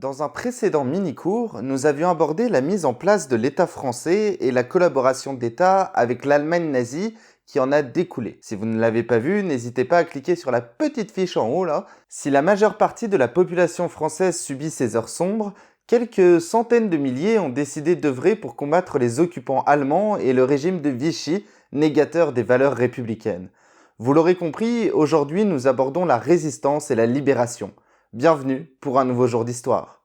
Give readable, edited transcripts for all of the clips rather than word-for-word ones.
Dans un précédent mini-cours, nous avions abordé la mise en place de l'État français et la collaboration d'État avec l'Allemagne nazie qui en a découlé. Si vous ne l'avez pas vu, n'hésitez pas à cliquer sur la petite fiche en haut là. Si la majeure partie de la population française subit ces heures sombres, quelques centaines de milliers ont décidé d'œuvrer pour combattre les occupants allemands et le régime de Vichy, négateur des valeurs républicaines. Vous l'aurez compris, aujourd'hui nous abordons la résistance et la libération. Bienvenue pour un nouveau jour d'histoire.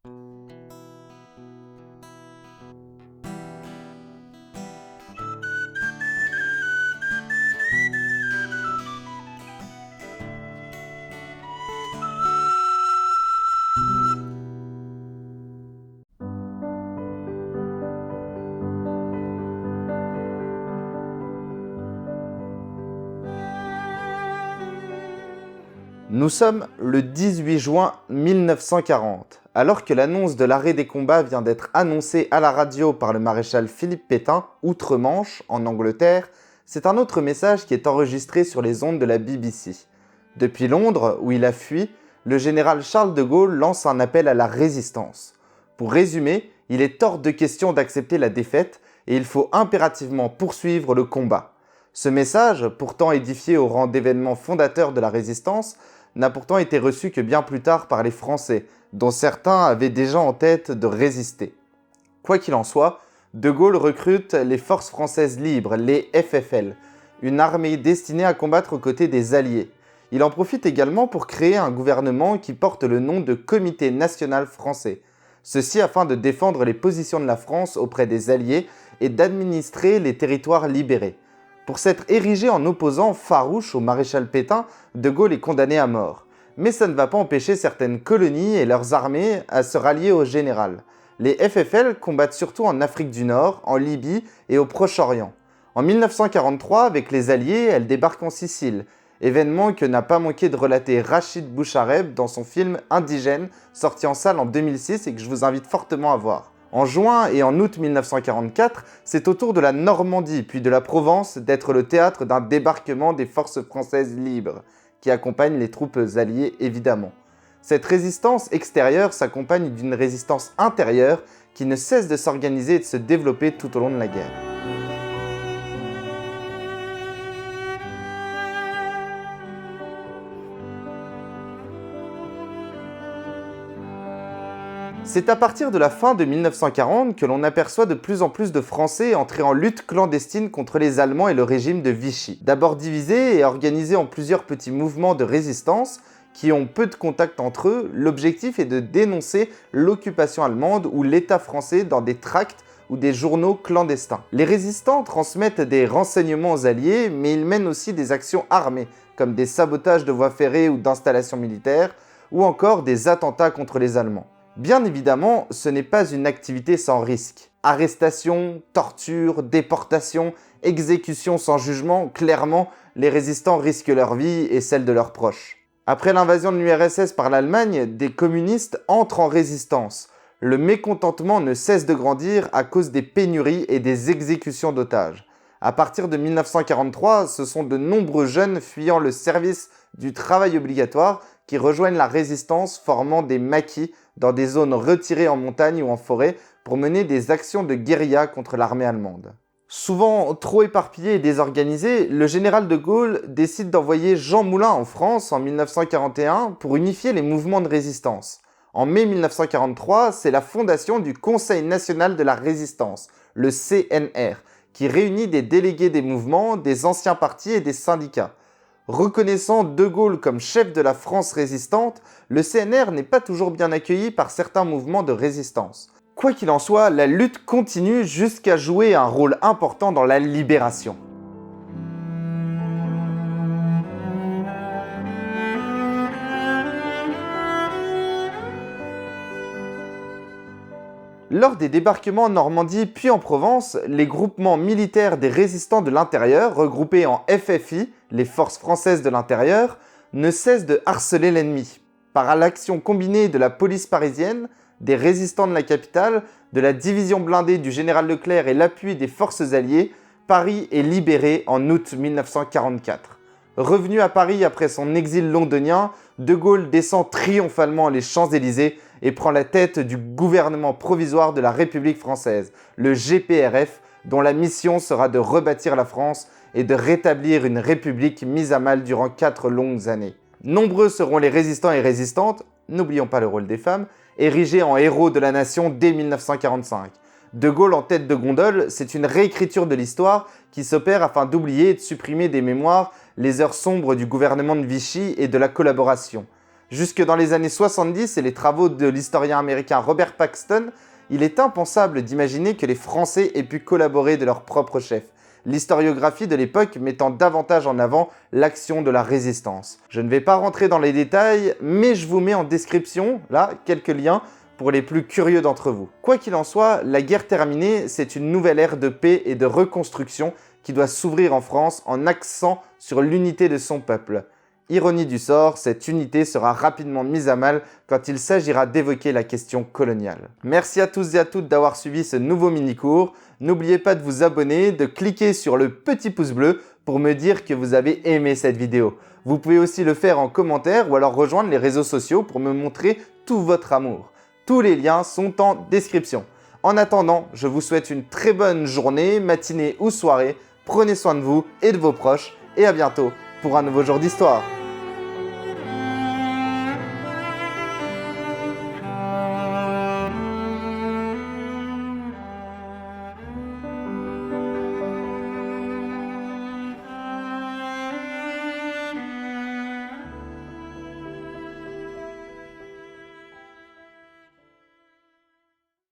Nous sommes le 18 juin 1940. Alors que l'annonce de l'arrêt des combats vient d'être annoncée à la radio par le maréchal Philippe Pétain, outre-Manche, en Angleterre, c'est un autre message qui est enregistré sur les ondes de la BBC. Depuis Londres, où il a fui, le général Charles de Gaulle lance un appel à la résistance. Pour résumer, il est hors de question d'accepter la défaite et il faut impérativement poursuivre le combat. Ce message, pourtant édifié au rang d'événement fondateur de la résistance, n'a pourtant été reçu que bien plus tard par les Français, dont certains avaient déjà en tête de résister. Quoi qu'il en soit, De Gaulle recrute les Forces françaises libres, les FFL, une armée destinée à combattre aux côtés des Alliés. Il en profite également pour créer un gouvernement qui porte le nom de Comité national français. Ceci afin de défendre les positions de la France auprès des Alliés et d'administrer les territoires libérés. Pour s'être érigé en opposant farouche au maréchal Pétain, De Gaulle est condamné à mort. Mais ça ne va pas empêcher certaines colonies et leurs armées à se rallier au général. Les FFL combattent surtout en Afrique du Nord, en Libye et au Proche-Orient. En 1943, avec les Alliés, elles débarquent en Sicile, événement que n'a pas manqué de relater Rachid Bouchareb dans son film Indigène, sorti en salle en 2006 et que je vous invite fortement à voir. En juin et en août 1944, c'est au tour de la Normandie puis de la Provence d'être le théâtre d'un débarquement des forces françaises libres, qui accompagnent les troupes alliées évidemment. Cette résistance extérieure s'accompagne d'une résistance intérieure qui ne cesse de s'organiser et de se développer tout au long de la guerre. C'est à partir de la fin de 1940 que l'on aperçoit de plus en plus de Français entrer en lutte clandestine contre les Allemands et le régime de Vichy. D'abord divisés et organisés en plusieurs petits mouvements de résistance qui ont peu de contact entre eux, l'objectif est de dénoncer l'occupation allemande ou l'État français dans des tracts ou des journaux clandestins. Les résistants transmettent des renseignements aux Alliés, mais ils mènent aussi des actions armées, comme des sabotages de voies ferrées ou d'installations militaires, ou encore des attentats contre les Allemands. Bien évidemment, ce n'est pas une activité sans risque. Arrestation, torture, déportation, exécution sans jugement, clairement, les résistants risquent leur vie et celle de leurs proches. Après l'invasion de l'URSS par l'Allemagne, des communistes entrent en résistance. Le mécontentement ne cesse de grandir à cause des pénuries et des exécutions d'otages. À partir de 1943, ce sont de nombreux jeunes fuyant le service du travail obligatoire qui rejoignent la résistance formant des maquis dans des zones retirées en montagne ou en forêt pour mener des actions de guérilla contre l'armée allemande. Souvent trop éparpillé et désorganisé, le général de Gaulle décide d'envoyer Jean Moulin en France en 1941 pour unifier les mouvements de résistance. En mai 1943, c'est la fondation du Conseil national de la résistance, le CNR, qui réunit des délégués des mouvements, des anciens partis et des syndicats. Reconnaissant De Gaulle comme chef de la France résistante, le CNR n'est pas toujours bien accueilli par certains mouvements de résistance. Quoi qu'il en soit, la lutte continue jusqu'à jouer un rôle important dans la libération. Lors des débarquements en Normandie puis en Provence, les groupements militaires des résistants de l'intérieur, regroupés en FFI, les Forces françaises de l'intérieur, ne cessent de harceler l'ennemi. Par l'action combinée de la police parisienne, des résistants de la capitale, de la division blindée du général Leclerc et l'appui des forces alliées, Paris est libéré en août 1944. Revenu à Paris après son exil londonien, De Gaulle descend triomphalement les Champs-Élysées et prend la tête du gouvernement provisoire de la République française, le GPRF, dont la mission sera de rebâtir la France et de rétablir une république mise à mal durant 4 longues années. Nombreux seront les résistants et résistantes, n'oublions pas le rôle des femmes, érigés en héros de la nation dès 1945. De Gaulle en tête de gondole, c'est une réécriture de l'histoire qui s'opère afin d'oublier et de supprimer des mémoires les heures sombres du gouvernement de Vichy et de la collaboration. Jusque dans les années 70 et les travaux de l'historien américain Robert Paxton, il est impensable d'imaginer que les Français aient pu collaborer de leur propre chef. L'historiographie de l'époque mettant davantage en avant l'action de la résistance. Je ne vais pas rentrer dans les détails, mais je vous mets en description, là, quelques liens pour les plus curieux d'entre vous. Quoi qu'il en soit, la guerre terminée, c'est une nouvelle ère de paix et de reconstruction qui doit s'ouvrir en France en accent sur l'unité de son peuple. Ironie du sort, cette unité sera rapidement mise à mal quand il s'agira d'évoquer la question coloniale. Merci à tous et à toutes d'avoir suivi ce nouveau mini-cours. N'oubliez pas de vous abonner, de cliquer sur le petit pouce bleu pour me dire que vous avez aimé cette vidéo. Vous pouvez aussi le faire en commentaire ou alors rejoindre les réseaux sociaux pour me montrer tout votre amour. Tous les liens sont en description. En attendant, je vous souhaite une très bonne journée, matinée ou soirée. Prenez soin de vous et de vos proches et à bientôt pour un nouveau jour d'histoire.